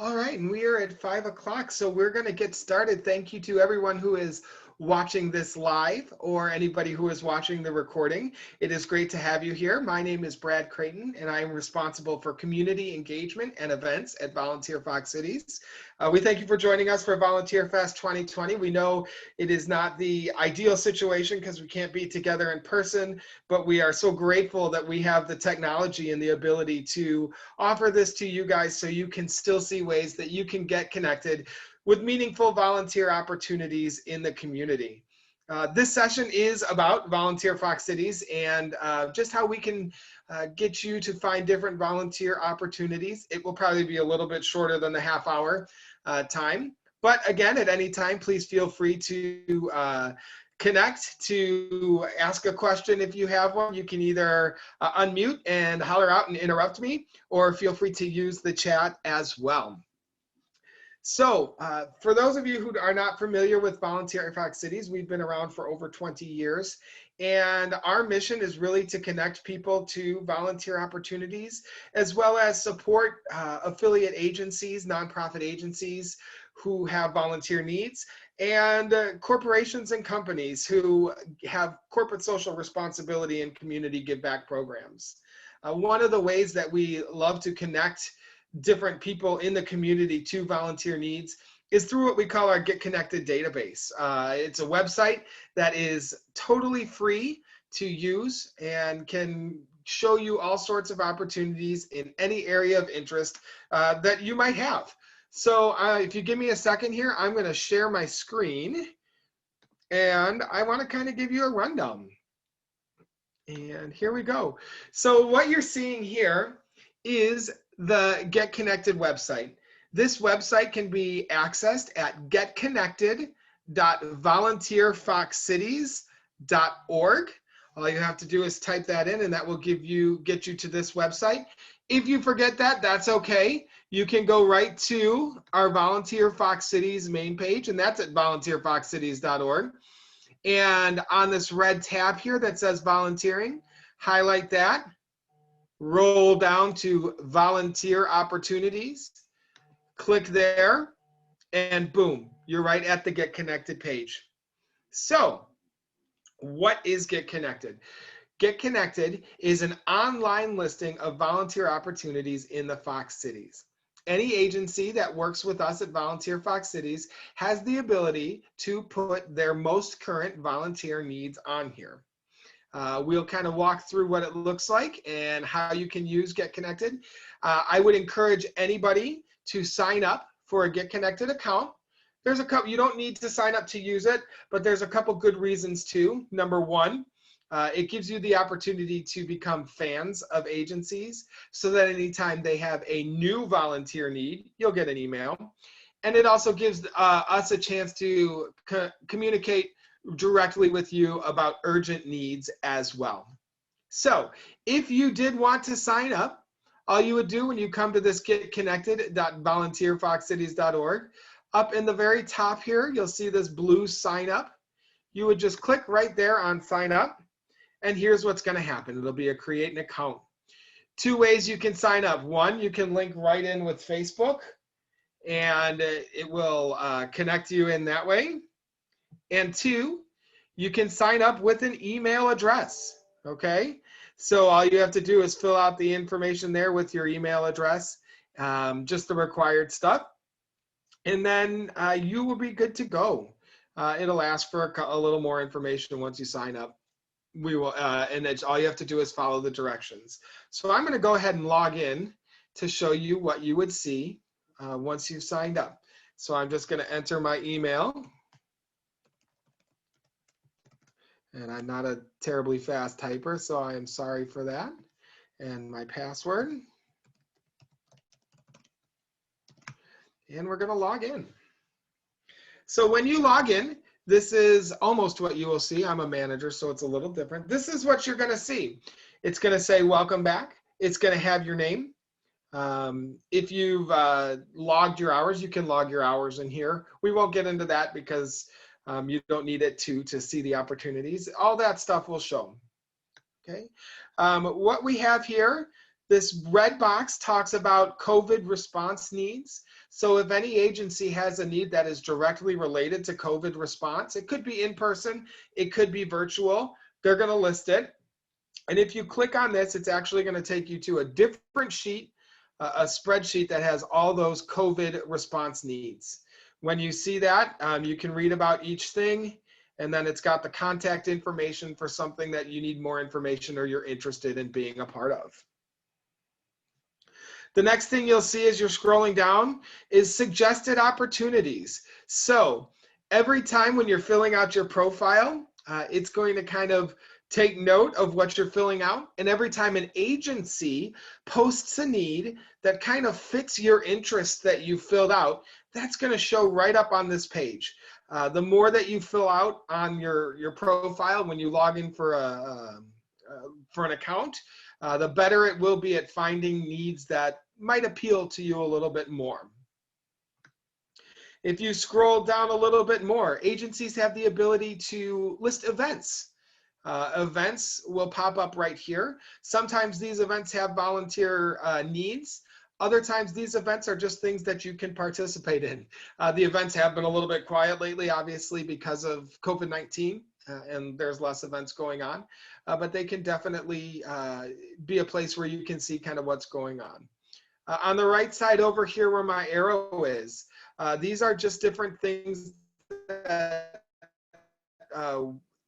All right, and we are at 5 o'clock, so we're going to get started. Thank you to everyone who is watching this live or anybody who is watching the recording. It is great to have you here. My name is Brad Creighton, and I am responsible for community engagement and events at Volunteer Fox Cities. We thank you for joining us for VolunteerFEST 2020. We know it is not the ideal situation because we can't be together in person, but we are so grateful that we have the technology and the ability to offer this to you guys so you can still see ways that you can get connected with meaningful volunteer opportunities in the community. This session is about Volunteer Fox Cities and just how we can get you to find different volunteer opportunities. It will probably be a little bit shorter than the half-hour time, but again, at any time, please feel free to connect, to ask a question if you have one. You can either unmute and holler out and interrupt me, or feel free to use the chat as well. So for those of you who are not familiar with Volunteer Fox Cities, we've been around for over 20 years. And our mission is really to connect people to volunteer opportunities, as well as support affiliate agencies, nonprofit agencies who have volunteer needs, and corporations and companies who have corporate social responsibility and community give back programs. One of the ways that we love to connect different people in the community to volunteer needs is through what we call our Get Connected database. It's a website that is totally free to use and can show you all sorts of opportunities in any area of interest that you might have. So if you give me a second here, I'm going to share my screen and I want to kind of give you a rundown. And here we go. So what you're seeing here is the Get Connected website. This website can be accessed at getconnected.volunteerfoxcities.org. All you have to do is type that in and that will get you to this website. If you forget that, that's okay. You can go right to our Volunteer Fox Cities main page, and that's at volunteerfoxcities.org. And on this red tab here that says volunteering, highlight that, roll down to volunteer opportunities, click there, and boom, you're right at the Get Connected page. So what is Get Connected? Get Connected is an online listing of volunteer opportunities in the Fox Cities. Any agency that works with us at Volunteer Fox Cities has the ability to put their most current volunteer needs on here. We'll kind of walk through what it looks like and how you can use Get Connected. I would encourage anybody to sign up for a Get Connected account. There's a couple, you don't need to sign up to use it, but there's a couple good reasons too. Number one, it gives you the opportunity to become fans of agencies so that anytime they have a new volunteer need, you'll get an email. And it also gives us a chance to communicate directly with you about urgent needs as well. So if you did want to sign up, all you would do when you come to this getconnected.volunteerfoxcities.org, up in the very top here, you'll see this blue sign up. You would just click right there on sign up. And here's what's going to happen. It'll be a create an account. Two ways you can sign up. One, you can link right in with Facebook and it will connect you in that way. And two, you can sign up with an email address, okay? So all you have to do is fill out the information there with your email address, just the required stuff, and then you will be good to go. It'll ask for a little more information once you sign up. We will, and it's, all you have to do is follow the directions. So I'm going to go ahead and log in to show you what you would see once you've signed up. So I'm just going to enter my email. And I'm not a terribly fast typer, so I am sorry for that. And my password. And we're going to log in. So when you log in, this is almost what you will see. I'm a manager, so it's a little different. This is what you're going to see. It's going to say, welcome back. It's going to have your name. If you've logged your hours, you can log your hours in here. We won't get into that because you don't need it to see the opportunities. All that stuff will show. Okay. What we have here, This red box talks about COVID response needs. So if any agency has a need that is directly related to COVID response, it could be in person, it could be virtual, they're going to list it. And if you click on this, it's actually going to take you to a different sheet, a spreadsheet that has all those COVID response needs. When you see that, you can read about each thing, and then it's got the contact information for something that you need more information or you're interested in being a part of. The next thing you'll see as you're scrolling down is suggested opportunities. So every time when you're filling out your profile, it's going to kind of take note of what you're filling out. And every time an agency posts a need that kind of fits your interest that you filled out, that's going to show right up on this page. The more that you fill out on your profile when you log in for an account, the better it will be at finding needs that might appeal to you a little bit more. If you scroll down a little bit more, agencies have the ability to list events. Events will pop up right here. Sometimes these events have volunteer needs. Other times these events are just things that you can participate in. The events have been a little bit quiet lately, obviously because of COVID-19, and there's less events going on, but they can definitely be a place where you can see kind of what's going on. On the right side over here where my arrow is, these are just different things that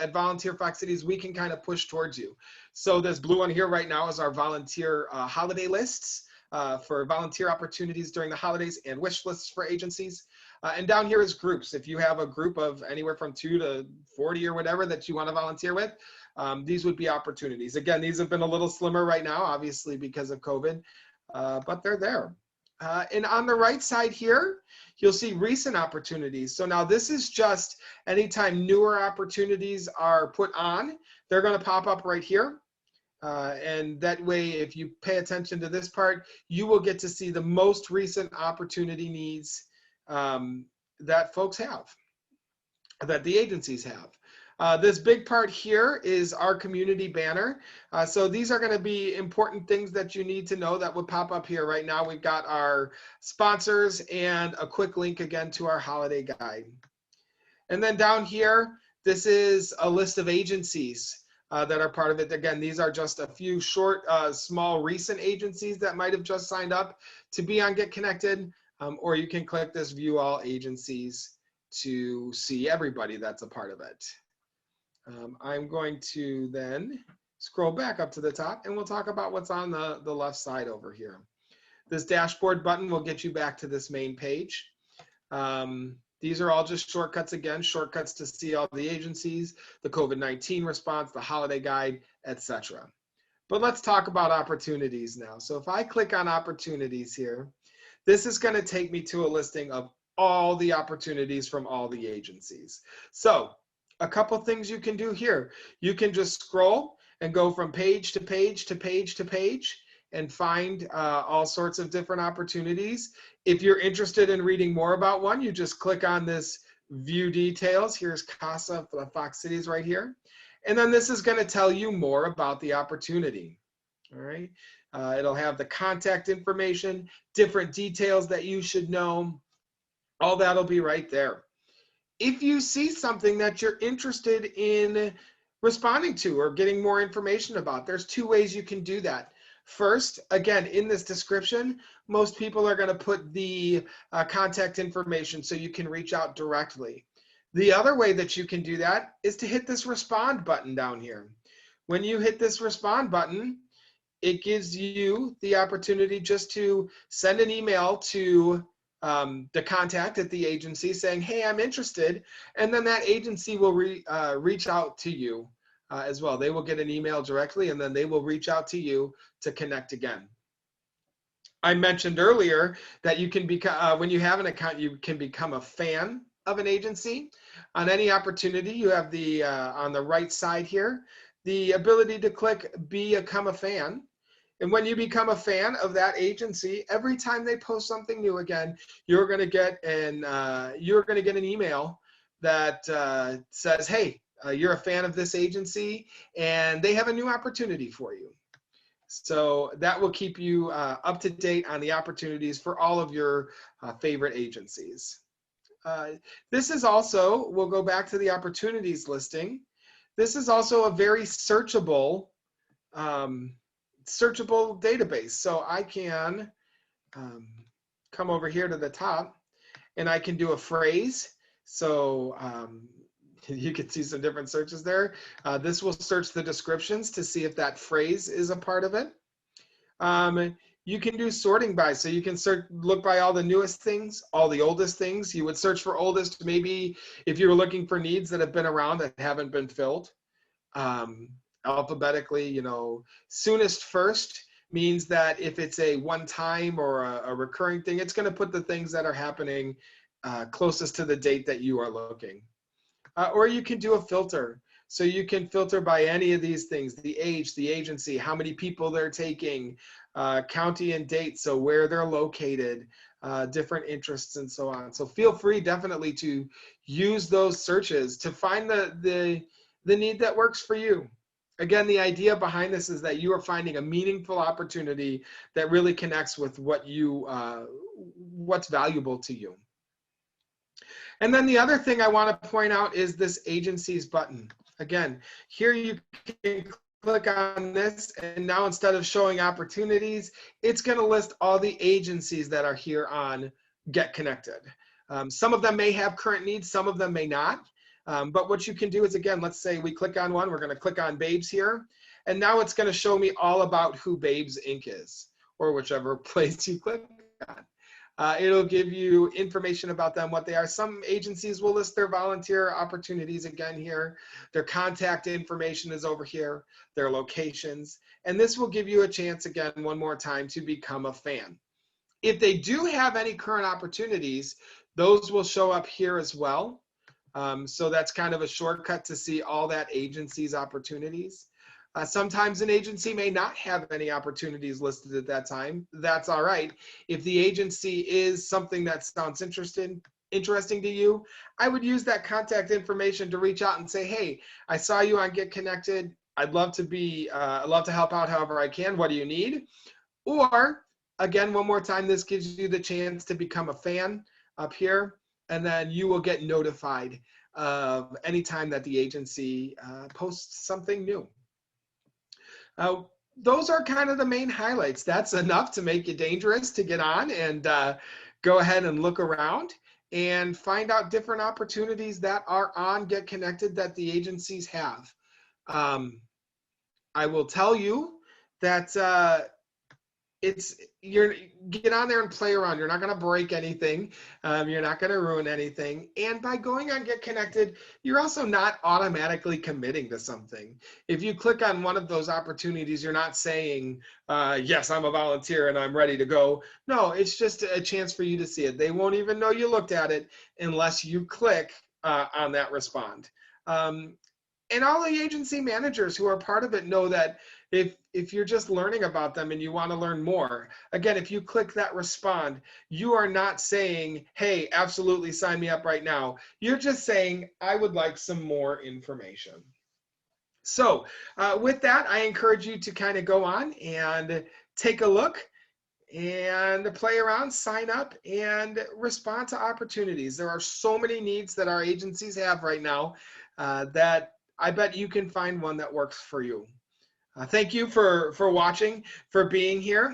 at Volunteer Fox Cities we can kind of push towards you. So this blue one here right now is our volunteer holiday lists for volunteer opportunities during the holidays and wish lists for agencies. And down here is groups. If you have a group of anywhere from 2 to 40 or whatever that you want to volunteer with, these would be opportunities. Again, these have been a little slimmer right now, obviously because of COVID, but they're there. And on the right side here, you'll see recent opportunities. So now this is just anytime newer opportunities are put on, they're going to pop up right here. And that way, if you pay attention to this part, you will get to see the most recent opportunity needs that folks have, that the agencies have. This big part here is our community banner. So these are going to be important things that you need to know that would pop up here. Right now we've got our sponsors and a quick link again to our holiday guide. And then down here, this is a list of agencies that are part of it. Again, these are just a few short, small, recent agencies that might have just signed up to be on Get Connected, or you can click this View All Agencies to see everybody that's a part of it. I'm going to then scroll back up to the top and we'll talk about what's on the left side over here. This dashboard button will get you back to this main page. These are all just shortcuts again, shortcuts to see all the agencies, the COVID-19 response, the holiday guide, etc. But let's talk about opportunities now. So if I click on opportunities here, this is going to take me to a listing of all the opportunities from all the agencies. So a couple things you can do here. You can just scroll and go from page to page to page to page and find all sorts of different opportunities. If you're interested in reading more about one, you just click on this view details. Here's CASA for the Fox Cities right here. And then this is going to tell you more about the opportunity. All right. It'll have the contact information, different details that you should know. All that'll be right there. If you see something that you're interested in responding to or getting more information about, there's 2 ways you can do that. First, again, in this description, most people are going to put the contact information so you can reach out directly. The other way that you can do that is to hit this respond button down here. When you hit this respond button, it gives you the opportunity just to send an email to the contact at the agency saying, hey, I'm interested. And then that agency will reach out to you as well. They will get an email directly and then they will reach out to you to connect again. I mentioned earlier that you can become, when you have an account, you can become a fan of an agency. On any opportunity, you have the, on the right side here, the ability to click Become a Fan. And when you become a fan of that agency, every time they post something new again, you're going to get an email that says, hey, you're a fan of this agency and they have a new opportunity for you. So that will keep you up to date on the opportunities for all of your favorite agencies. This is also, we'll go back to the opportunities listing. This is also a very searchable database. So I can come over here to the top and I can do a phrase. So you can see some different searches there. This will search the descriptions to see if that phrase is a part of it. You can do sorting by, so you can look by all the newest things, all the oldest things. You would search for oldest, maybe if you were looking for needs that have been around that haven't been filled. Alphabetically, you know, soonest first means that if it's a one-time or a recurring thing, it's going to put the things that are happening closest to the date that you are looking. Or you can do a filter. So you can filter by any of these things: the age, the agency, how many people they're taking, county and date, so where they're located, different interests, and so on. So feel free definitely to use those searches to find the need that works for you. Again, the idea behind this is that you are finding a meaningful opportunity that really connects with what what's valuable to you. And then the other thing I want to point out is this agencies button. Again, here you can click on this, and now instead of showing opportunities, it's going to list all the agencies that are here on Get Connected. Some of them may have current needs, some of them may not. But what you can do is, again, let's say we click on one, we're going to click on Babes here, and now it's going to show me all about who Babes Inc. is, or whichever place you click on. It'll give you information about them, what they are. Some agencies will list their volunteer opportunities again here. Their contact information is over here, their locations. And this will give you a chance, again, one more time, to become a fan. If they do have any current opportunities, those will show up here as well. So that's kind of a shortcut to see all that agency's opportunities. Sometimes an agency may not have any opportunities listed at that time. That's all right. If the agency is something that sounds interesting to you, I would use that contact information to reach out and say, hey, I saw you on Get Connected. I'd love to help out however I can. What do you need? Or again, one more time, this gives you the chance to become a fan up here, and then you will get notified of any time that the agency posts something new. Those are kind of the main highlights. That's enough to make you dangerous to get on and go ahead and look around and find out different opportunities that are on Get Connected that the agencies have. I will tell you that you get on there and play around. You're not going to break anything. You're not going to ruin anything. And by going on Get Connected, you're also not automatically committing to something. If you click on one of those opportunities, you're not saying, yes, I'm a volunteer and I'm ready to go. No, it's just a chance for you to see it. They won't even know you looked at it unless you click on that respond. And all the agency managers who are part of it know that if you're just learning about them and you want to learn more, again, if you click that respond, you are not saying, hey, absolutely sign me up right now. You're just saying, I would like some more information. So with that, I encourage you to kind of go on and take a look and play around, sign up, and respond to opportunities. There are so many needs that our agencies have right now that I bet you can find one that works for you. Thank you for watching, for being here.